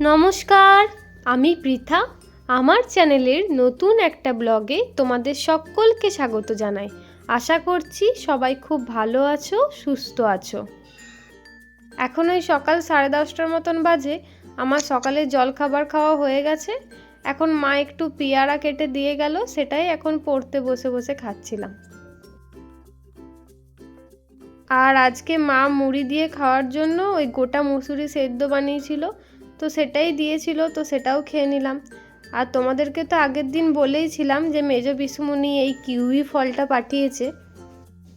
নমস্কার, আমি পৃথা। আমার চ্যানেলের নতুন একটা ব্লগে তোমাদের সকলকে স্বাগত জানাই। আশা করছি সবাই খুব ভালো আছো, সুস্থ আছো। এখন ওই সকাল 10:30টার মতন বাজে। আমার সকালের জলখাবার খাওয়া হয়ে গেছে। এখন মা একটু পেয়ারা কেটে দিয়ে গেল, সেটাই এখন পড়তে বসে বসে খাচ্ছিলাম। আর আজকে মা মুড়ি দিয়ে খাওয়ার জন্য ওই গোটা মুসুরি সেদ্ধ বানিয়েছিল, তো সেটাই দিয়েছিল, তো সেটাও খেয়ে নিলাম। আর তোমাদেরকে তো আগের দিন বলেইছিলাম যে মেজ পিসুমণি এই কিউই ফলটা পাঠিয়েছে,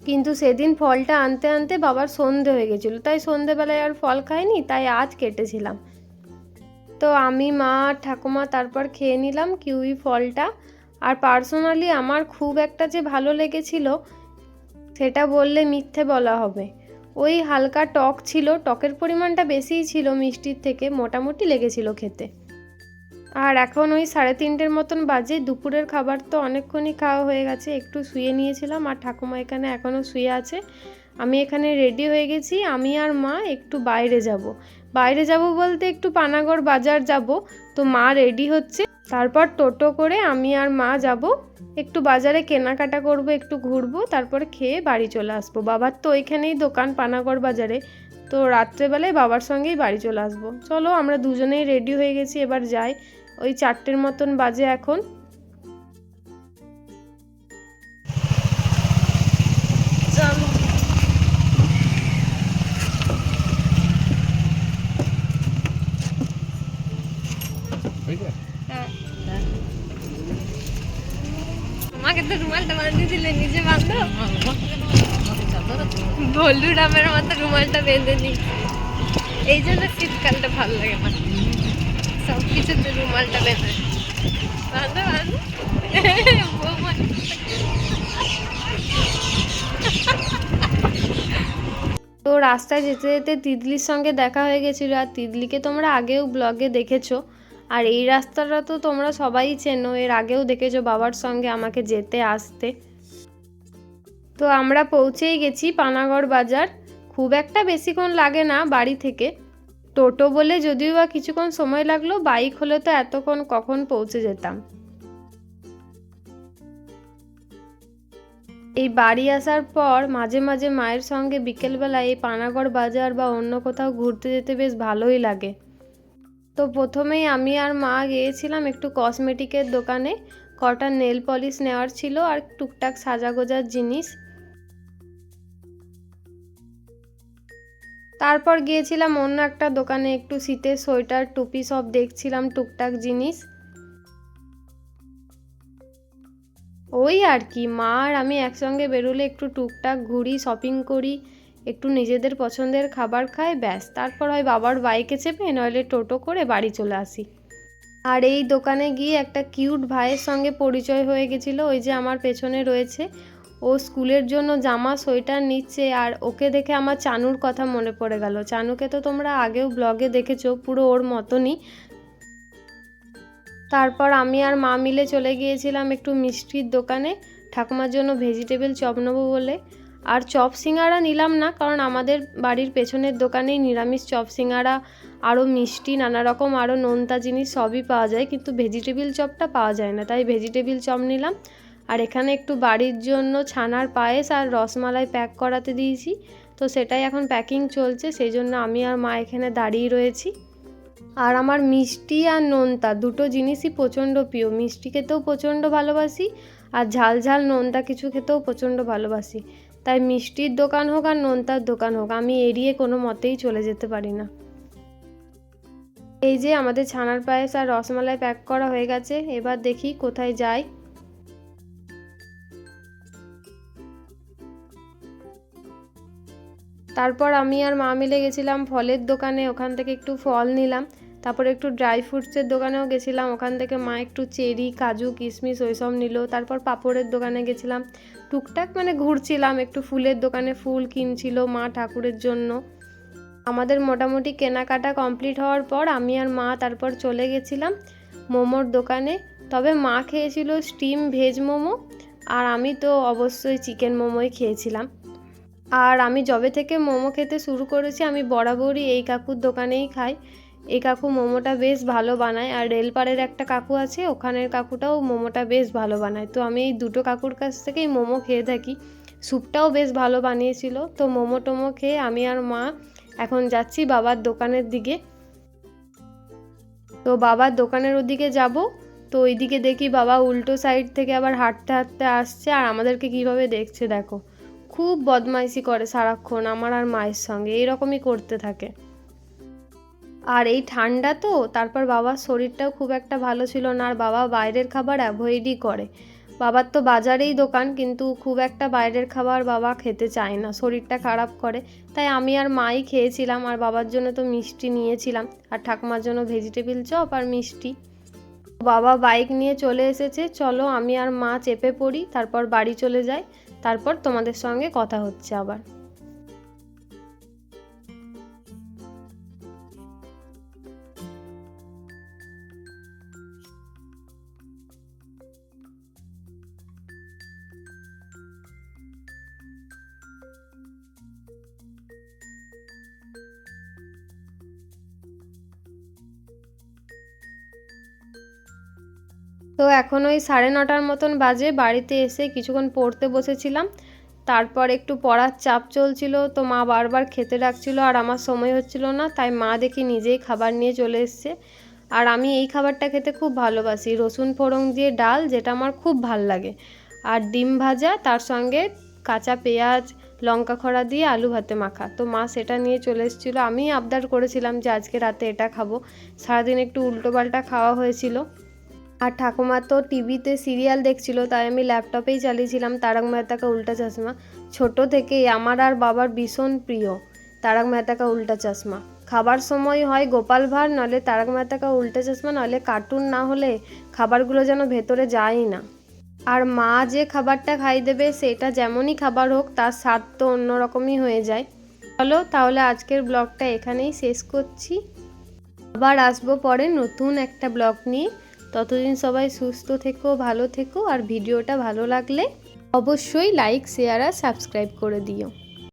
কিন্তু সেদিন ফলটা আনতে আনতে বাবার সন্ধে হয়ে গেছিলো, তাই সন্ধেবেলায় আর ফল খাইনি, তাই আজ কেটেছিলাম। তো আমি, মা আর ঠাকুমা তারপর খেয়ে নিলাম কিউই ফলটা। আর পার্সোনালি আমার খুব একটা যে ভালো লেগেছিল সেটা বললে মিথ্যে বলা হবে। ওই হালকা টক ছিল, টকের পরিমাণটা বেশিই ছিল মিষ্টির থেকে, মোটামুটি লেগেছিল খেতে। আর এখন ওই 3:30 মতন বাজে। দুপুরের খাবার তো অনেকক্ষণই খাওয়া হয়ে গেছে, একটু শুয়ে নিয়েছিলাম। আর ঠাকুমা এখানে এখনও শুয়ে আছে। আমি এখানে রেডি হয়ে গেছি। আমি আর মা একটু বাইরে যাব বলতে একটু পানাগড় বাজার যাব। তো মা রেডি হচ্ছে, তারপর টোটো করে আমি আর মা যাব একটু বাজারে, কেনাকাটা করব, একটু ঘুরবো, তারপরে খেয়ে বাড়ি চলে আসবো। বাবার তো ওইখানেই দোকান, পানাগড় বাজারে। তো রাত্রেবেলায় বাবার সঙ্গেই বাড়ি চলে আসবো। চলো, আমরা দুজনেই রেডি হয়ে গেছি, এবার যাই। ওই 4টের মতন বাজে এখন। চলো। আমাকে তো রুমালটা বাঁধিয়ে দিলে, নিজে বাঁধো। ভল্লু রামের মতো রুমালটা বেঁধে নি, এই জন্য শীতকালটা ভালো লাগে না। সব কিছুতে রুমালটা বেঁধে বাঁধো বাঁধো। তো রাস্তায় যেতে যেতে তিতলির সঙ্গে দেখা হয়ে গেছিলো। আর তিতলিকে তোমরা আগেও ব্লগে দেখেছো। আর এই রাস্তাটা তো তোমরা সবাই চেনো, এর আগেও দেখেছো বাবার সঙ্গে আমাকে যেতে আসতে। তো আমরা পৌঁছেই গেছি পানাগড় বাজার। খুব একটা বেশিক্ষণ লাগে না বাড়ি থেকে। টোটো বলে যদিও বা কিছুক্ষণ সময় লাগলো, বাইক হলে তো এতক্ষণ কখন পৌঁছে যেতাম। এই বাড়ি আসার পর মাঝে মাঝে মায়ের সঙ্গে বিকেলবেলায় এই পানাগড় বাজার বা অন্য কোথাও ঘুরতে যেতে বেশ ভালোই লাগে। তো প্রথমেই আমি আর মা গিয়েছিলাম একটু কসমেটিকের দোকানে। কটা নেল পলিশ নেওয়ার ছিল আর টুকটাক সাজাগোজার জিনিস। তারপর গিয়েছিলাম অন্য একটা দোকানে, একটু শীতের সোয়েটার, টুপি সব দেখছিলাম, টুকটাক জিনিস। ওই আর কি, মা আর আমি একসঙ্গে বেরোলে একটু টুকটাক ঘুরি, শপিং করি, একটু নিজেদের পছন্দের খাবার খাই, ব্যাস। তারপর হয় বাবার বাইকে চেপে নইলে টোটো করে বাড়ি চলে আসি। আর এই দোকানে গিয়ে একটা কিউট ভাইয়ের সঙ্গে পরিচয় হয়ে গেছিলো, ওই যে আমার পেছনে রয়েছে। ও স্কুলের জন্য জামা, সোয়েটার নিচ্ছে। আর ওকে দেখে আমার চানুর কথা মনে পড়ে গেল। চানুকে তো তোমরা আগেও ব্লগে দেখেছো, পুরো ওর মতনই। তারপর আমি আর মা মিলে চলে গিয়েছিলাম একটু মিষ্টির দোকানে, ঠাকুমার জন্য ভেজিটেবল চপ নেবো বলে। আর চপ সিঙ্গারা নিলাম না, কারণ আমাদের বাড়ির পেছনের দোকানেই নিরামিষ চপ সিঙ্গারা, আরও মিষ্টি, নানা রকম আরও নোনতা জিনিস সবই পাওয়া যায়, কিন্তু ভেজিটেবল চপটা পাওয়া যায় না, তাই ভেজিটেবল চপ নিলাম। আর এখানে একটু বাড়ির জন্য ছানার পায়েস আর রসমালাই প্যাক করাতে দিয়েছি, তো সেটাই এখন প্যাকিং চলছে, সেই জন্য আমি আর মা এখানে দাঁড়িয়ে রয়েছি। আর আমার মিষ্টি আর নোনতা দুটো জিনিসই প্রচণ্ড প্রিয়। মিষ্টি খেতেও প্রচণ্ড ভালোবাসি, আর ঝাল ঝাল নোনতা কিছু খেতেও প্রচণ্ড ভালোবাসি। তাই মিষ্টির দোকান হোক আর নোনতার দোকান হোক, আমি এড়িয়ে কোনো মতেই চলে যেতে পারি না। এই যে আমাদের ছানার পায়েস আর রসমালাই প্যাক করা হয়ে গেছে, এবার দেখি কোথায় যাই। তারপর আমি আর মা মিলে গেছিলাম ফলের দোকানে, ওখান থেকে একটু ফল নিলাম। তারপরে একটু ড্রাই ফ্রুটসের দোকানেও গেছিলাম, ওখান থেকে মা একটু চেরি, কাজু, কিশমিশ ওইসব নিল। তারপর পাঁপড়ের দোকানে গেছিলাম, টুকটাক মানে ঘুরছিলাম। একটু ফুলের দোকানে ফুল কিনছিল মা ঠাকুরের জন্য। আমাদের মোটামুটি কেনাকাটা কমপ্লিট হওয়ার পর আমি আর মা তারপর চলে গেছিলাম মোমোর দোকানে। তবে মা খেয়েছিল স্টিম ভেজ মোমো, আর আমি তো অবশ্যই চিকেন মোমোই খেয়েছিলাম। আর আমি যবে থেকে মোমো খেতে শুরু করেছি, আমি বরাবরই এই কাকুর দোকানেই খাই। এই কাকু মোমোটা বেশ ভালো বানায়, আর রেলপাড়ের একটা কাকু আছে, ওখানের কাকুটাও মোমোটা বেশ ভালো বানায়। তো আমি এই দুটো কাকুর কাছ থেকেই মোমো খেয়ে থাকি। স্যুপটাও বেশ ভালো বানিয়েছিল। তো মোমো টোমো খেয়ে আমি আর মা এখন যাচ্ছি বাবার দোকানের দিকে। তো বাবার দোকানের ওদিকে যাব। তো ওইদিকে দেখি বাবা উল্টো সাইড থেকে আবার হাঁটতে হাঁটতে আসছে, আর আমাদেরকে কিভাবে দেখছে দেখো। খুব বদমাইশি করে সারাক্ষণ আমার আর মায়ের সঙ্গে, এইরকমই করতে থাকে। আর এই ঠান্ডা তো, তারপর বাবার শরীরটাও খুব একটা ভালো ছিল না, আর বাবা বাইরের খাবার অ্যাভয়েডই করে। বাবার তো বাজারেই দোকান, কিন্তু খুব একটা বাইরের খাবার বাবা খেতে চায় না, শরীরটা খারাপ করে। তাই আমি আর মাই খেয়েছিলাম, আর বাবার জন্য তো মিষ্টি নিয়েছিলাম, আর ঠাকুমার জন্য ভেজিটেবিল চপ আর মিষ্টি। বাবা বাইক নিয়ে চলে এসেছে, চলো আমি আর মা চেপে পড়ি, তারপর বাড়ি চলে যাই। তারপর তোমাদের সঙ্গে কথা হচ্ছে আবার। তো এখন ওই 9:30 মতন বাজে। বাড়িতে এসে কিছুক্ষণ পড়তে বসেছিলাম, তারপর একটু পড়ার চাপ চলছিল, তো মা বারবার খেতে ডাকছিল আর আমার সময় হচ্ছিল না, তাই মা দেখি নিজেই খাবার নিয়ে চলে এসছে। আর আমি এই খাবারটা খেতে খুব ভালোবাসি, রসুন ফোড়ন দিয়ে ডাল, যেটা আমার খুব ভাল লাগে, আর ডিম ভাজা, তার সঙ্গে কাঁচা পেঁয়াজ লঙ্কা খড়া দিয়ে আলু ভাতে মাখা। তো মা সেটা নিয়ে চলে এসেছিলো। আমি আবদার করেছিলাম যে আজকে রাতে এটা খাবো। সারাদিন একটু উল্টোপাল্টা খাওয়া হয়েছিল। আর ঠাকুমা তো টিভিতে সিরিয়াল দেখছিল, তাই আমি ল্যাপটপেই চালিয়েছিলাম তারক মেহতা কা উল্টা চশমা। ছোট থেকেই আমার আর বাবার ভীষণ প্রিয় তারক মেহতা কা উল্টা চশমা। খাবার সময় হয় গোপাল ভাঁড়, নলে তারক মেহতা কা উল্টা চশমা, নলে কার্টুন না হলে খাবারগুলো যেন ভেতরে যায়ই না। আর মা যে খাবারটা খাই দেবে, সেটা যেমনই খাবার হোক তার স্বাদ তো অন্যরকমই হয়ে যায়। চলো তাহলে আজকের ব্লগটা এখানেই শেষ করছি। আবার আসবো পরে নতুন একটা ব্লগ নিয়ে। ততদিন সবাই সুস্থ থেকো, ভালো থেকো, আর ভিডিওটা ভালো লাগলে অবশ্যই লাইক, শেয়ার আর সাবস্ক্রাইব করে দিও।